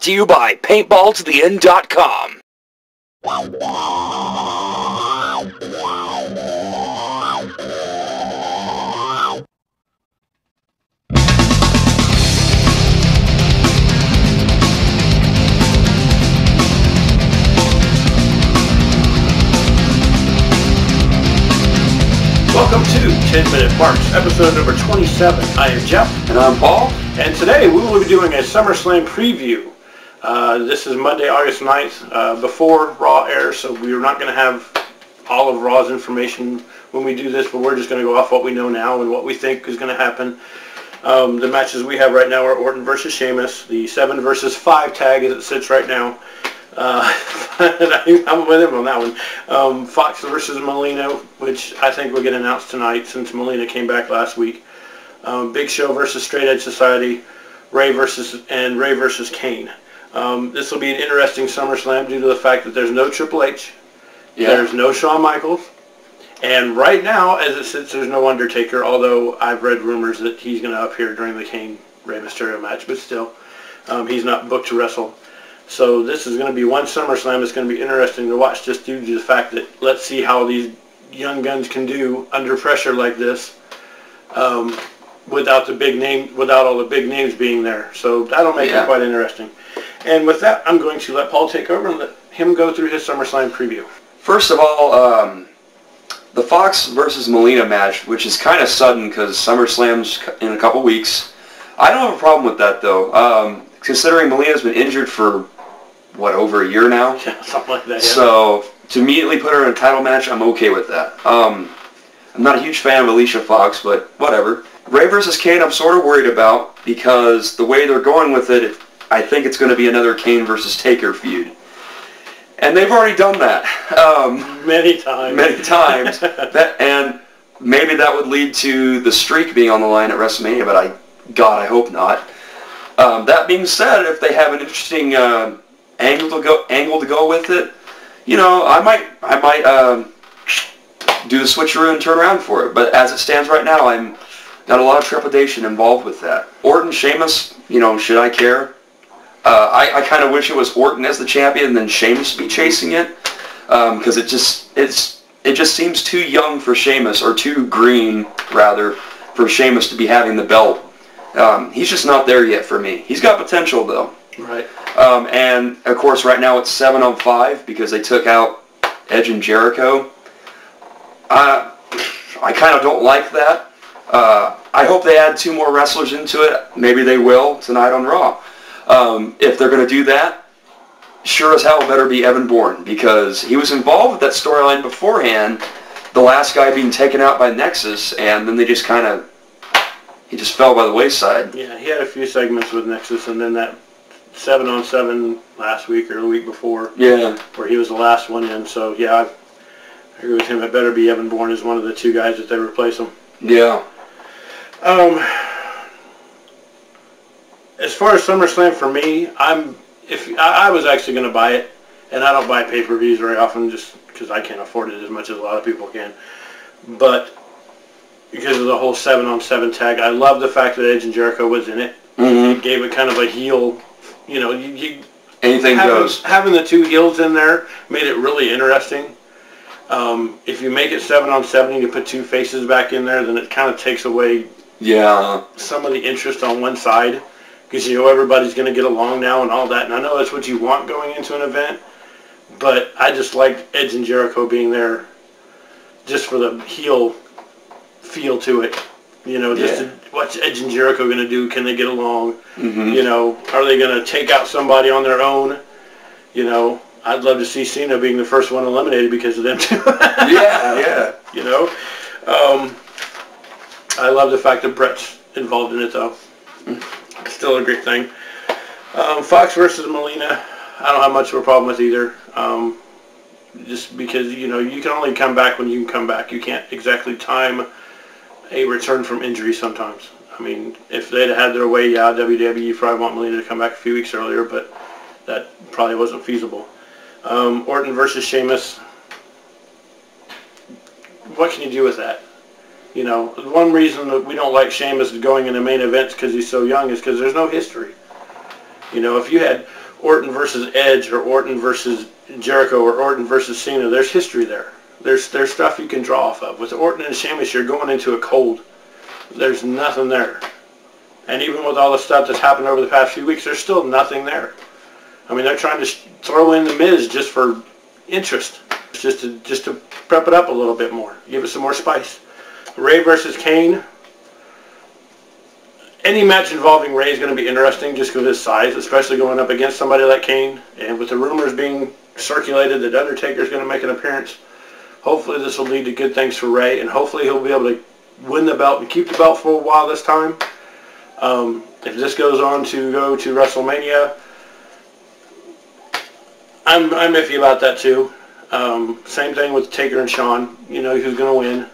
to you by paintballtotheend.com. Welcome to 10 Minute Marks, episode number 27. I am Jeff. And I'm Paul. And today we will be doing a SummerSlam preview. This is Monday, August 9th, before Raw airs, so we're not going to have all of Raw's information when we do this, but we're just going to go off what we know now and what we think is going to happen. The matches we have right now are Orton versus Sheamus, the 7 versus 5 tag as it sits right now. I'm with him on that one. Fox versus Melina, which I think will get announced tonight since Melina came back last week. Big Show versus Straight Edge Society, Ray versus Kane. This will be an interesting SummerSlam due to the fact that there's no Triple H, there's no Shawn Michaels, and right now, as it sits, there's no Undertaker, although I've read rumors that he's going to appear during the Kane-Rey Mysterio match, but still, he's not booked to wrestle. So this is going to be one SummerSlam that's going to be interesting to watch just due to the fact that let's see how these young guns can do under pressure like this without all the big names being there. So that'll make it quite interesting. And with that, I'm going to let Paul take over and let him go through his SummerSlam preview. First of all, the Fox versus Melina match, which is kind of sudden because SummerSlam's in a couple weeks. I don't have a problem with that though. Considering Melina's been injured for, over a year now? Yeah, something like that, yeah. So, to immediately put her in a title match, I'm okay with that. I'm not a huge fan of Alicia Fox, but whatever. Ray versus Kane, I'm sort of worried about, because the way they're going with it, I think it's going to be another Kane versus Taker feud. And they've already done that. Many times. Many times. And maybe that would lead to the streak being on the line at WrestleMania, but I hope not. That being said, if they have an interesting angle to go with it, I might do the switcheroo and turn around for it. But as it stands right now, I'm got a lot of trepidation involved with that. Orton, Sheamus, should I care? I kind of wish it was Orton as the champion and then Sheamus be chasing it, because it just seems too young for Sheamus, or too green rather, for Sheamus to be having the belt. He's just not there yet for me. He's got potential though. Right. And of course right now it's 7-on-5 because they took out Edge and Jericho. I kind of don't like that. I hope they add 2 more wrestlers into it. Maybe they will tonight on Raw. If they're going to do that, sure as hell better be Evan Bourne, because he was involved with that storyline beforehand, the last guy being taken out by Nexus, and then they just he just fell by the wayside. Yeah, he had a few segments with Nexus, and then that 7-on-7 last week or the week before, where he was the last one in. So yeah, I agree with him. It better be Evan Bourne as one of the 2 guys that they replace him. Yeah. As far as SummerSlam for me, I was actually going to buy it, and I don't buy pay-per-views very often just because I can't afford it as much as a lot of people can. But because of the whole 7-on-7 tag, I love the fact that Edge and Jericho was in it. Mm-hmm. It gave it kind of a heel, anything goes. Having the 2 heels in there made it really interesting. If you make it 7-on-7 and you put 2 faces back in there, then it kind of takes away some of the interest on one side, because everybody's going to get along now and all that. And I know that's what you want going into an event, but I just liked Edge and Jericho being there just for the heel feel to it, what's Edge and Jericho going to do? Can they get along? Mm-hmm. Are they going to take out somebody on their own? I'd love to see Cena being the first one eliminated because of them too. Yeah. I love the fact that Brett's involved in it though. Still a great thing. Fox versus Melina, I don't have much of a problem with either. Just because, you can only come back when you can come back. You can't exactly time a return from injury sometimes. I mean, if they'd had their way, WWE probably want Melina to come back a few weeks earlier, but that probably wasn't feasible. Orton versus Sheamus. What can you do with that? One reason that we don't like Sheamus going into main events because he's so young is because there's no history. If you had Orton versus Edge or Orton versus Jericho or Orton versus Cena. There's history there. There's stuff you can draw off of. With Orton and Sheamus, you're going into a cold. There's nothing there. And even with all the stuff that's happened over the past few weeks, there's still nothing there. I mean, they're trying to throw in The Miz just for interest, just to prep it up a little bit more, give it some more spice. Ray versus Kane. Any match involving Ray is going to be interesting just because of his size, especially going up against somebody like Kane. And with the rumors being circulated that Undertaker's going to make an appearance, hopefully this will lead to good things for Ray, and hopefully he'll be able to win the belt and keep the belt for a while this time. If this goes on to go to WrestleMania, I'm iffy about that too. Same thing with Taker and Shawn. You know who's going to win.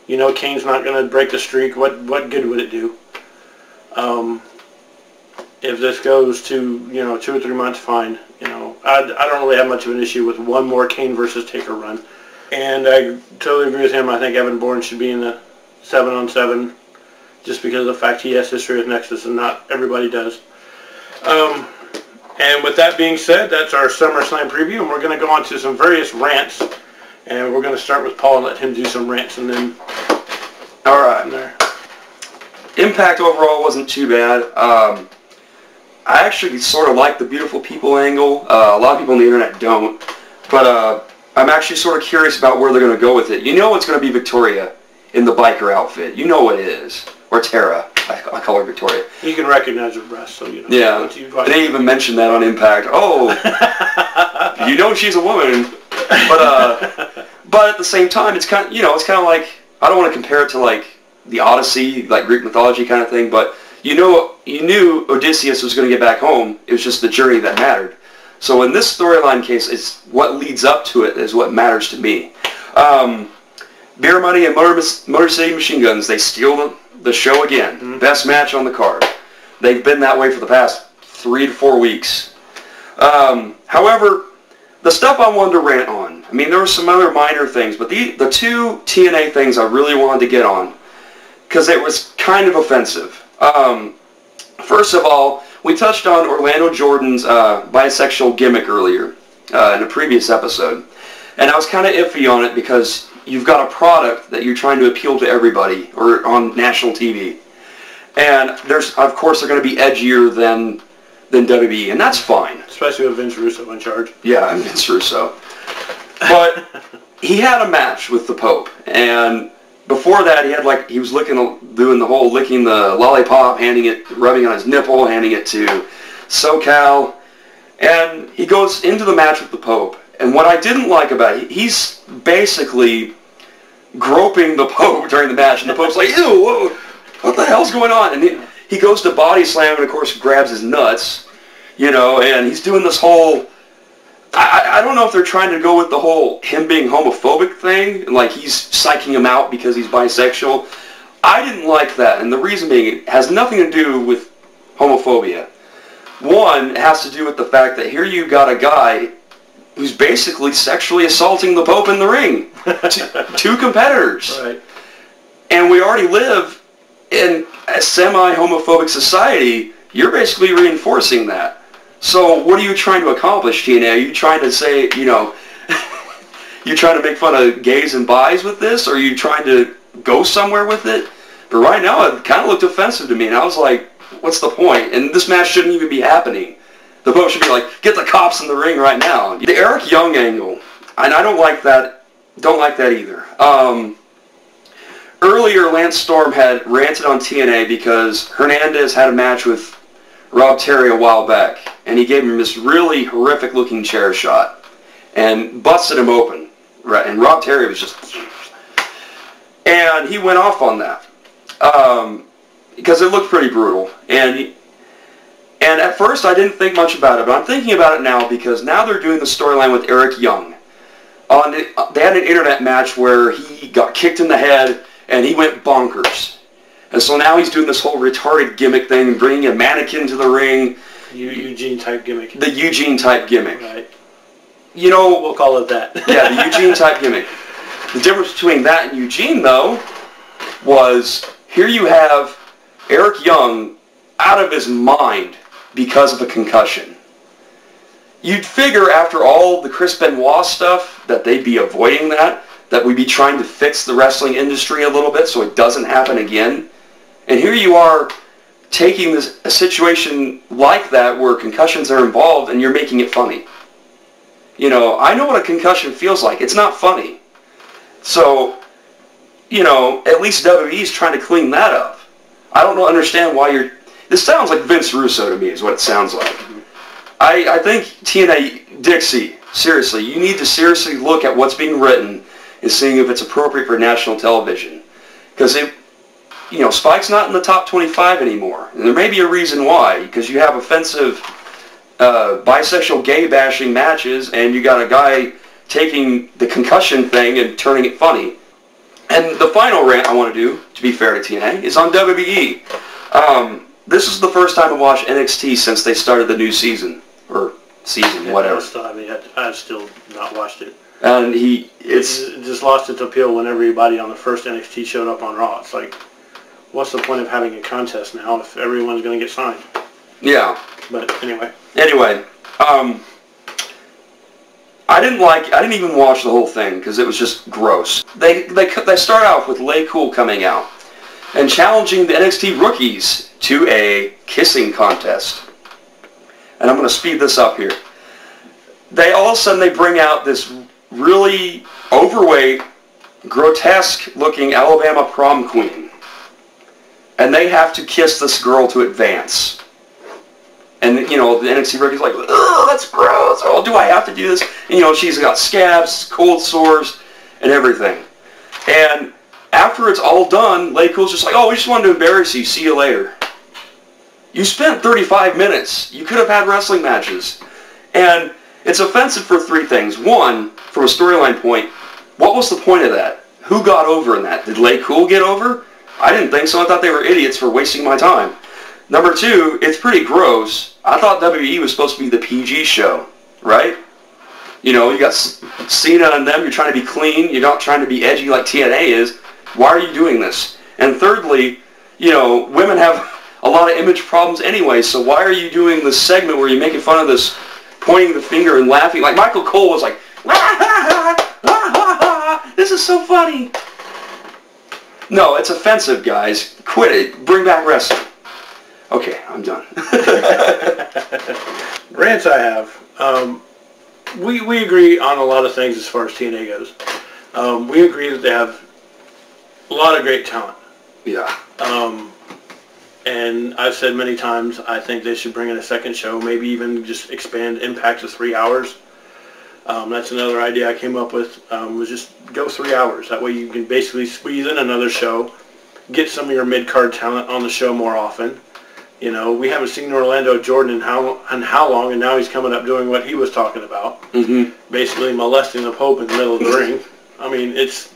You know Kane's not going to break the streak. What good would it do? If this goes to 2 or 3 months, fine. I don't really have much of an issue with one more Kane versus Taker run. And I totally agree with him. I think Evan Bourne should be in the 7-on-7 just because of the fact he has history with Nexus and not everybody does. And with that being said, that's our SummerSlam preview, and we're going to go on to some various rants. And we're going to start with Paul and let him do some rants, and then all right. From there. Impact overall wasn't too bad. I actually sort of like the beautiful people angle. A lot of people on the internet don't. But I'm actually sort of curious about where they're going to go with it. You know it's going to be Victoria in the biker outfit. You know it is. Or Tara. I call her Victoria. You can recognize her breast, so you know. Yeah. They even mentioned that on Impact. Oh, you know she's a woman. But at the same time, it's kind of, it's kind of like, I don't want to compare it to like the Odyssey, like Greek mythology kind of thing, but you knew Odysseus was going to get back home. It was just the journey that mattered. So in this storyline case, it's what leads up to it is what matters to me. Beer Money and Motor City Machine Guns, they steal the show again. Mm-hmm. Best match on the card. They've been that way for the past 3 to 4 weeks. However, the stuff I wanted to rant on, I mean, there were some other minor things, but the 2 TNA things I really wanted to get on, because it was kind of offensive. First of all, we touched on Orlando Jordan's bisexual gimmick earlier in a previous episode, and I was kind of iffy on it because you've got a product that you're trying to appeal to everybody or on national TV, and of course they're going to be edgier than WWE, and that's fine. Especially with Vince Russo in charge. Yeah, Vince Russo. But he had a match with the Pope, and before that he was doing the whole licking the lollipop, rubbing on his nipple, handing it to SoCal, and he goes into the match with the Pope. And what I didn't like about it, he's basically groping the Pope during the match, and the Pope's like, ew, whoa, what the hell's going on? And he goes to body slam and, of course, grabs his nuts, and he's doing this whole, I don't know if they're trying to go with the whole him being homophobic thing, and like he's psyching him out because he's bisexual. I didn't like that, and the reason being, it has nothing to do with homophobia. One, it has to do with the fact that here you got a guy who's basically sexually assaulting the Pope in the ring. 2 competitors. Right. And we already live in a semi-homophobic society. You're basically reinforcing that. So what are you trying to accomplish, TNA? Are you trying to say, you're trying to make fun of gays and bis with this? Or are you trying to go somewhere with it? But right now, it kind of looked offensive to me. And I was like, what's the point? And this match shouldn't even be happening. The Pope should be like, get the cops in the ring right now. The Eric Young angle, and I don't like that. Don't like that either. Earlier, Lance Storm had ranted on TNA because Hernandez had a match with Rob Terry a while back, and he gave him this really horrific-looking chair shot and busted him open. Right, and Rob Terry was just, and he went off on that because it looked pretty brutal. And at first, I didn't think much about it, but I'm thinking about it now because now they're doing the storyline with Eric Young. They had an internet match where he got kicked in the head and he went bonkers. And so now he's doing this whole retarded gimmick thing, bringing a mannequin to the ring. Eugene-type gimmick. The Eugene-type gimmick. Right. We'll call it that. Yeah, the Eugene-type gimmick. The difference between that and Eugene, though, was here you have Eric Young out of his mind because of a concussion. you'd figure after all the Chris Benoit stuff that they'd be avoiding that we'd be trying to fix the wrestling industry a little bit so it doesn't happen again. And here you are taking a situation like that where concussions are involved and you're making it funny. You know, I know what a concussion feels like. It's not funny. So, you know, at least WWE's trying to clean that up. I don't understand why you're... This sounds like Vince Russo to me is what it sounds like. I think TNA Dixie, seriously, you need to seriously look at what's being written and seeing if it's appropriate for national television. Because you know, Spike's not in the top 25 anymore. And there may be a reason why, because you have offensive bisexual gay bashing matches and you got a guy taking the concussion thing and turning it funny. And the final rant I want to do, to be fair to TNA, is on WWE. This is the first time I watched NXT since they started the new season. Or season, whatever. I've still not watched it. And it just lost its appeal when everybody on the first NXT showed up on Raw. It's like, what's the point of having a contest now if everyone's going to get signed? Yeah. But anyway. Anyway, I didn't even watch the whole thing because it was just gross. They start off with Lay Cool coming out and challenging the NXT rookies to a kissing contest. And I'm going to speed this up here. All of a sudden they bring out this really overweight, grotesque-looking Alabama prom queen. And they have to kiss this girl to advance. And, you know, the NXT rookie's like, ugh, that's gross. Oh, do I have to do this? And, you know, she's got scabs, cold sores, and everything. And after it's all done, Lay Cool's just like, oh, we just wanted to embarrass you. See you later. You spent 35 minutes. You could have had wrestling matches. And it's offensive for three things. One, from a storyline point, what was the point of that? Who got over in that? Did Lay Cool get over? I didn't think so. I thought they were idiots for wasting my time. Number two, it's pretty gross. I thought WWE was supposed to be the PG show, right? You know, you got Cena and them. You're trying to be clean. You're not trying to be edgy like TNA is. Why are you doing this? And thirdly, you know, women have a lot of image problems anyway, so why are you doing this segment where you're making fun of this, pointing the finger and laughing? Like Michael Cole was like, this is so funny. No, it's offensive, guys. Quit it. Bring back wrestling. Okay, I'm done. Rants I have. We agree on a lot of things as far as TNA goes. We agree that they have a lot of great talent. Yeah. And I've said many times, I think they should bring in a second show, maybe even just expand Impact to 3 hours. That's another idea I came up with, was just go 3 hours. That way you can basically squeeze in another show, get some of your mid-card talent on the show more often. You know, we haven't seen Orlando Jordan in how long, and now he's coming up doing what he was talking about. Mm-hmm. Basically molesting the Pope in the middle of the ring. I mean, it's...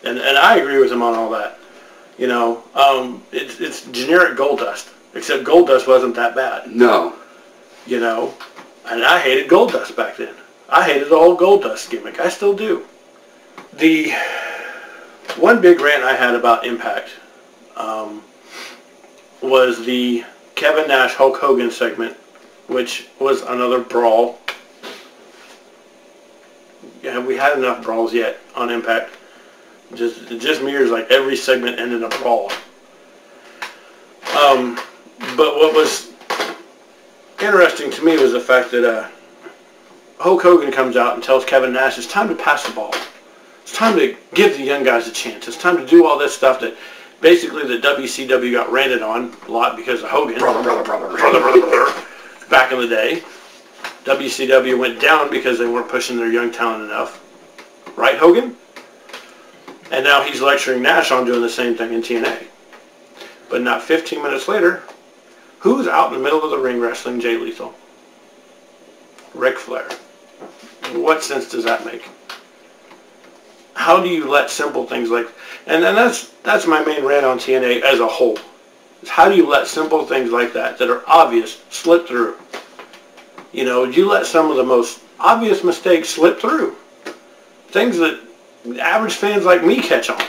And I agree with him on all that. You know, it's generic Goldust. Except Goldust wasn't that bad. No. You know, and I hated Goldust back then. I hated the whole Goldust gimmick. I still do. The one big rant I had about Impact was the Kevin Nash Hulk Hogan segment, which was another brawl. Have we had enough brawls yet on Impact? It just mirrors like every segment ended in a brawl. But what was interesting to me was the fact that Hulk Hogan comes out and tells Kevin Nash it's time to pass the ball. It's time to give the young guys a chance. It's time to do all this stuff that basically the WCW got ranted on a lot because of Hogan. Brother. Back in the day. WCW went down because they weren't pushing their young talent enough. Right, Hogan? And now he's lecturing Nash on doing the same thing in TNA. But not 15 minutes later, who's out in the middle of the ring wrestling Jay Lethal? Ric Flair. What sense does that make? How do you let simple things like... And that's my main rant on TNA as a whole. Is how do you let simple things like that are obvious slip through? You know, you let some of the most obvious mistakes slip through. Things that average fans like me catch on.